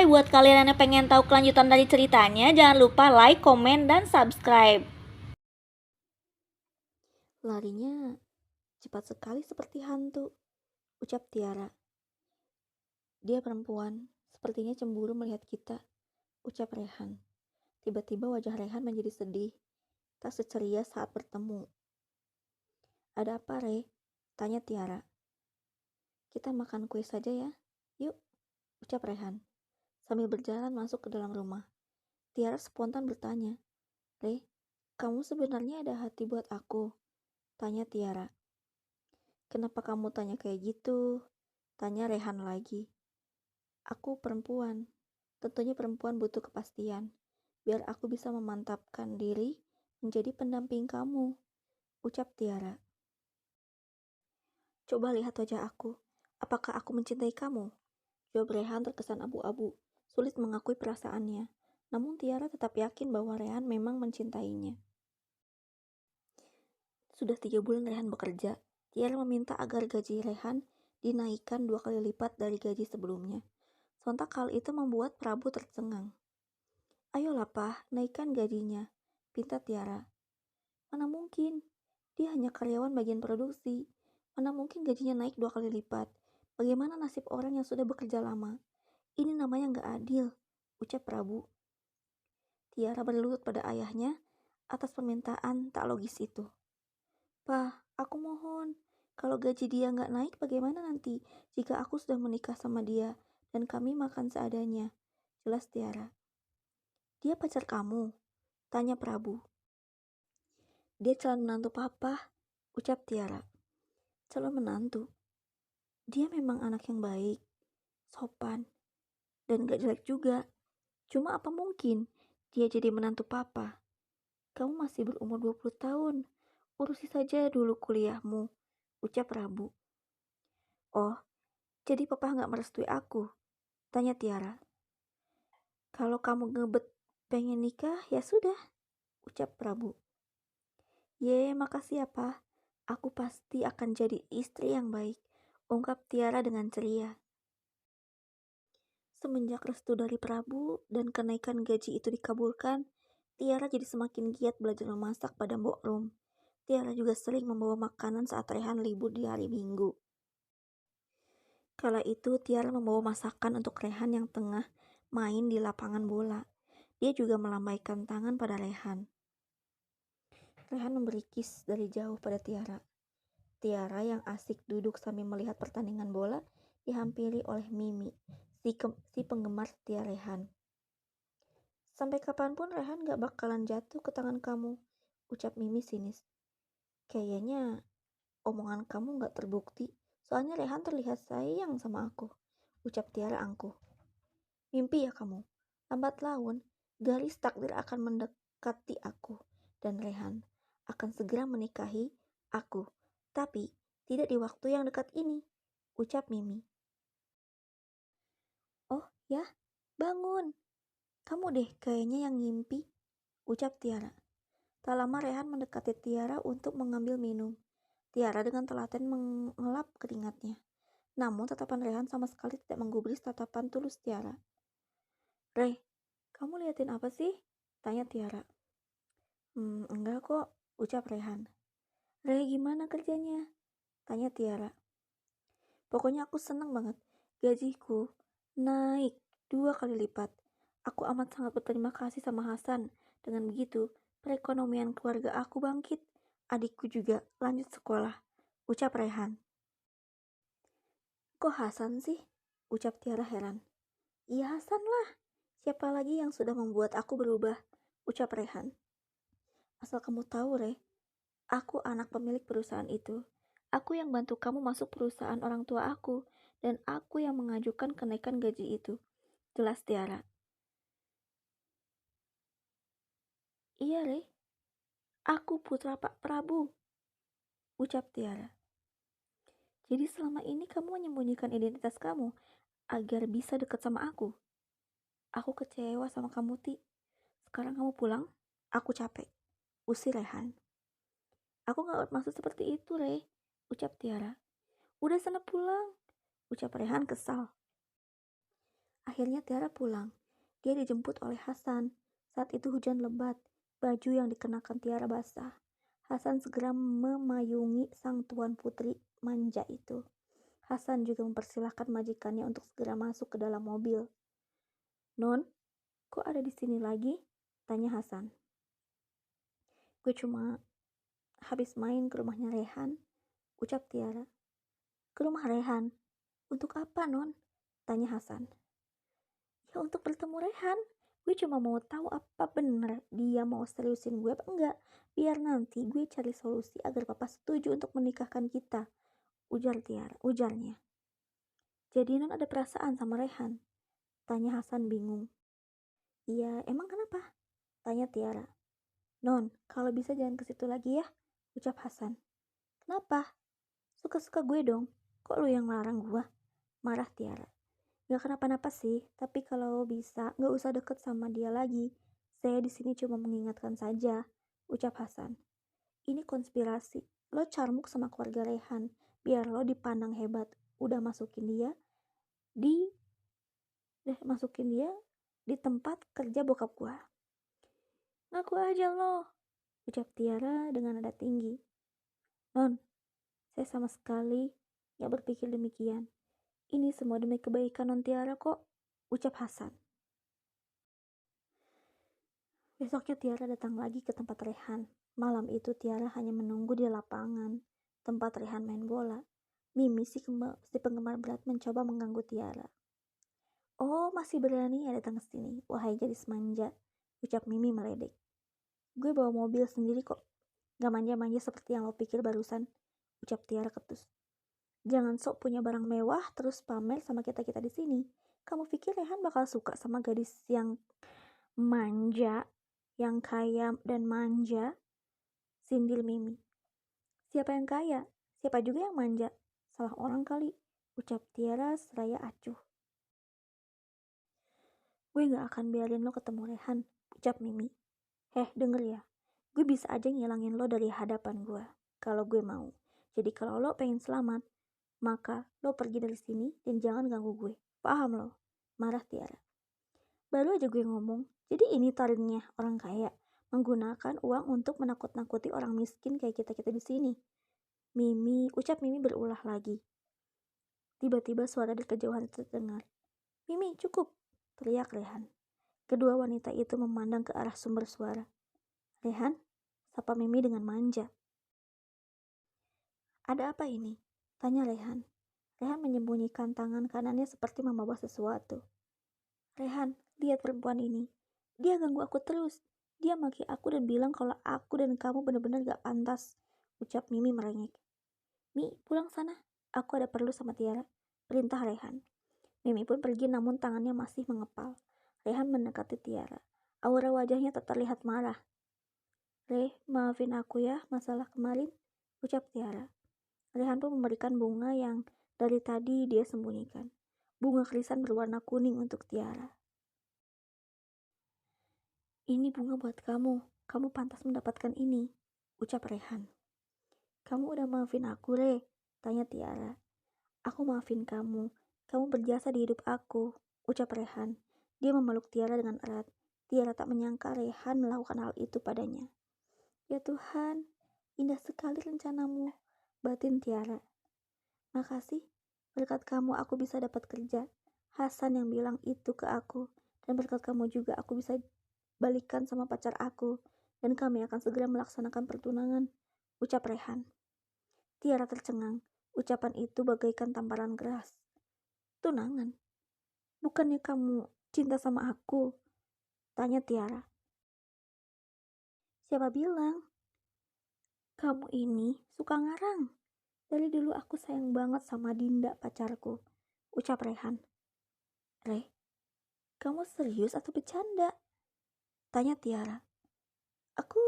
Hai, buat kalian yang pengen tahu kelanjutan dari ceritanya, jangan lupa like, komen, dan subscribe. Larinya cepat sekali seperti hantu, ucap Tiara. Dia perempuan, sepertinya cemburu melihat kita, ucap Rehan. Tiba-tiba wajah Rehan menjadi sedih, tak seceria saat bertemu. Ada apa, Re? Tanya Tiara. Kita makan kue saja ya, yuk, ucap Rehan. Sambil berjalan masuk ke dalam rumah, Tiara spontan bertanya, Re, kamu sebenarnya ada hati buat aku? Tanya Tiara. Kenapa kamu tanya kayak gitu? Tanya Rehan lagi. Aku perempuan. Tentunya perempuan butuh kepastian. Biar aku bisa memantapkan diri menjadi pendamping kamu, ucap Tiara. Coba lihat wajah aku. Apakah aku mencintai kamu? Jawab Rehan terkesan abu-abu. Sulit mengakui perasaannya. Namun Tiara tetap yakin bahwa Rehan memang mencintainya. Sudah 3 bulan Rehan bekerja. Tiara meminta agar gaji Rehan dinaikkan 2 kali lipat dari gaji sebelumnya. Sontak hal itu membuat Prabu tercengang. Ayolah Pak, naikkan gajinya, pinta Tiara. Mana mungkin, dia hanya karyawan bagian produksi. Mana mungkin gajinya naik 2 kali lipat. Bagaimana nasib orang yang sudah bekerja lama? Ini namanya nggak adil, ucap Prabu. Tiara berlutut pada ayahnya atas permintaan tak logis itu. Pak, aku mohon, kalau gaji dia nggak naik bagaimana nanti jika aku sudah menikah sama dia dan kami makan seadanya? Jelas Tiara. Dia pacar kamu? Tanya Prabu. Dia calon menantu papa, ucap Tiara. Calon menantu? Dia memang anak yang baik, sopan, dan gak jelek juga. Cuma apa mungkin dia jadi menantu papa? Kamu masih berumur 20 tahun. Urusi saja dulu kuliahmu, ucap Prabu. Oh, jadi papa gak merestui aku? Tanya Tiara. Kalau kamu ngebet pengen nikah, ya sudah, ucap Prabu. Ye, makasih ya, Pak. Aku pasti akan jadi istri yang baik, ungkap Tiara dengan ceria. Semenjak restu dari Prabu dan kenaikan gaji itu dikabulkan, Tiara jadi semakin giat belajar memasak pada Mbok Rum. Tiara juga sering membawa makanan saat Rehan libur di hari Minggu. Kala itu Tiara membawa masakan untuk Rehan yang tengah main di lapangan bola. Dia juga melambaikan tangan pada Rehan. Rehan memberi kiss dari jauh pada Tiara. Tiara yang asik duduk sambil melihat pertandingan bola dihampiri oleh Mimi, si penggemar setia Rehan. Sampai kapanpun Rehan gak bakalan jatuh ke tangan kamu, ucap Mimi sinis. Kayaknya omongan kamu gak terbukti, soalnya Rehan terlihat sayang sama aku, ucap Tiara angkuh. Mimpi ya kamu, lambat laun garis takdir akan mendekati aku dan Rehan akan segera menikahi aku. Tapi tidak di waktu yang dekat ini, ucap Mimi. Oh ya, bangun. Kamu deh kayaknya yang ngimpi, ucap Tiara. Tak lama Rehan mendekati Tiara untuk mengambil minum. Tiara dengan telaten mengelap keringatnya. Namun tatapan Rehan sama sekali tidak menggubris tatapan tulus Tiara. Re, kamu liatin apa sih? Tanya Tiara. Enggak kok, ucap Rehan. Re, gimana kerjanya? Tanya Tiara. Pokoknya aku seneng banget. Gajiku naik 2 kali lipat. Aku amat sangat berterima kasih sama Hasan. Dengan begitu, perekonomian keluarga aku bangkit. Adikku juga lanjut sekolah, ucap Rehan. Kok Hasan sih? Ucap Tiara heran. Iya Hasan lah. Siapa lagi yang sudah membuat aku berubah? Ucap Rehan. Asal kamu tahu, Re, aku anak pemilik perusahaan itu. Aku yang bantu kamu masuk perusahaan orang tua aku, dan aku yang mengajukan kenaikan gaji itu. Jelas Tiara. Iya, Re. Aku putra Pak Prabu, ucap Tiara. Jadi selama ini kamu menyembunyikan identitas kamu agar bisa dekat sama aku. Aku kecewa sama kamu, Ti. Sekarang kamu pulang, aku capek. Usir Rehan. Aku gak maksud seperti itu, Re, ucap Tiara. Udah sana pulang, ucap Rehan kesal. Akhirnya Tiara pulang. Dia dijemput oleh Hasan. Saat itu hujan lebat, baju yang dikenakan Tiara basah. Hasan segera memayungi sang tuan putri manja itu. Hasan juga mempersilahkan majikannya untuk segera masuk ke dalam mobil. "Non, kok ada di sini lagi?" tanya Hasan. "Gue cuma habis main ke rumahnya Rehan," ucap Tiara. "Ke rumah Rehan? Untuk apa, Non?" tanya Hasan. "Ya untuk bertemu Rehan. Gue cuma mau tahu apa bener dia mau seriusin gue apa enggak. Biar nanti gue cari solusi agar papa setuju untuk menikahkan kita," ujarnya. "Jadi Non ada perasaan sama Rehan?" tanya Hasan bingung. "Iya, emang kenapa?" tanya Tiara. "Non, kalau bisa jangan ke situ lagi ya," ucap Hasan. "Kenapa? Suka-suka gue dong. Kok lu yang larang gue?" marah Tiara. "Gak kenapa-napa sih, tapi kalau bisa gak usah deket sama dia lagi. Saya di sini cuma mengingatkan saja," ucap Hasan. "Ini konspirasi. Lo carmuk sama keluarga Rehan, biar lo dipandang hebat. Udah di masukin dia di tempat kerja bokap gua." "Ngaku aja lo," ucap Tiara dengan nada tinggi. "Non, saya sama sekali gak berpikir demikian. Ini semua demi kebaikan Non Tiara kok," ucap Hasan. Besoknya Tiara datang lagi ke tempat Rehan. Malam itu Tiara hanya menunggu di lapangan tempat Rehan main bola. Mimi si penggemar berat mencoba mengganggu Tiara. "Oh, masih berani ya datang ke sini, wahai gadis manja," ucap Mimi meledek. "Gue bawa mobil sendiri kok. Gak manja-manja seperti yang lo pikir barusan," ucap Tiara ketus. "Jangan sok punya barang mewah terus pamer sama kita-kita di sini. Kamu pikir Rehan bakal suka sama gadis yang manja, yang kaya dan manja?" sindir Mimi. "Siapa yang kaya? Siapa juga yang manja? Salah orang kali," ucap Tiara seraya acuh. "Gue gak akan biarin lo ketemu Rehan," ucap Mimi. Denger ya. Gue bisa aja ngilangin lo dari hadapan gue, kalau gue mau. Jadi kalau lo pengen selamat, maka lo pergi dari sini dan jangan ganggu gue. Paham lo?" marah Tiara. "Baru aja gue ngomong, jadi ini taringnya orang kaya, menggunakan uang untuk menakut-nakuti orang miskin kayak kita-kita di sini." Ucap Mimi berulah lagi. Tiba-tiba suara dari kejauhan terdengar. "Mimi, cukup!" teriak Rehan. Kedua wanita itu memandang ke arah sumber suara. "Rehan?" sapa Mimi dengan manja. "Ada apa ini?" tanya Rehan. Rehan menyembunyikan tangan kanannya seperti membawa sesuatu. "Rehan, lihat perempuan ini. Dia ganggu aku terus. Dia maki aku dan bilang kalau aku dan kamu benar-benar gak pantas," ucap Mimi merengek. "Mi, pulang sana. Aku ada perlu sama Tiara," perintah Rehan. Mimi pun pergi namun tangannya masih mengepal. Rehan mendekati Tiara. Aura wajahnya tak terlihat marah. Maafin aku ya masalah kemarin," ucap Tiara. Rehan pun memberikan bunga yang dari tadi dia sembunyikan. Bunga krisan berwarna kuning untuk Tiara. "Ini bunga buat kamu. Kamu pantas mendapatkan ini," ucap Rehan. "Kamu udah maafin aku, tanya Tiara. "Aku maafin kamu. Kamu berjasa di hidup aku," ucap Rehan. Dia memeluk Tiara dengan erat. Tiara tak menyangka Rehan melakukan hal itu padanya. "Ya Tuhan, indah sekali rencanamu," batin Tiara. "Makasih, berkat kamu aku bisa dapat kerja. Hasan yang bilang itu ke aku. Dan berkat kamu juga aku bisa balikan sama pacar aku. Dan kami akan segera melaksanakan pertunangan," ucap Rehan. Tiara tercengang. Ucapan itu bagaikan tamparan keras. "Tunangan? Bukannya kamu cinta sama aku?" tanya Tiara. "Siapa bilang? Kamu ini suka ngarang. Dari dulu aku sayang banget sama Dinda pacarku," ucap Rehan. "Kamu serius atau bercanda?" tanya Tiara. Aku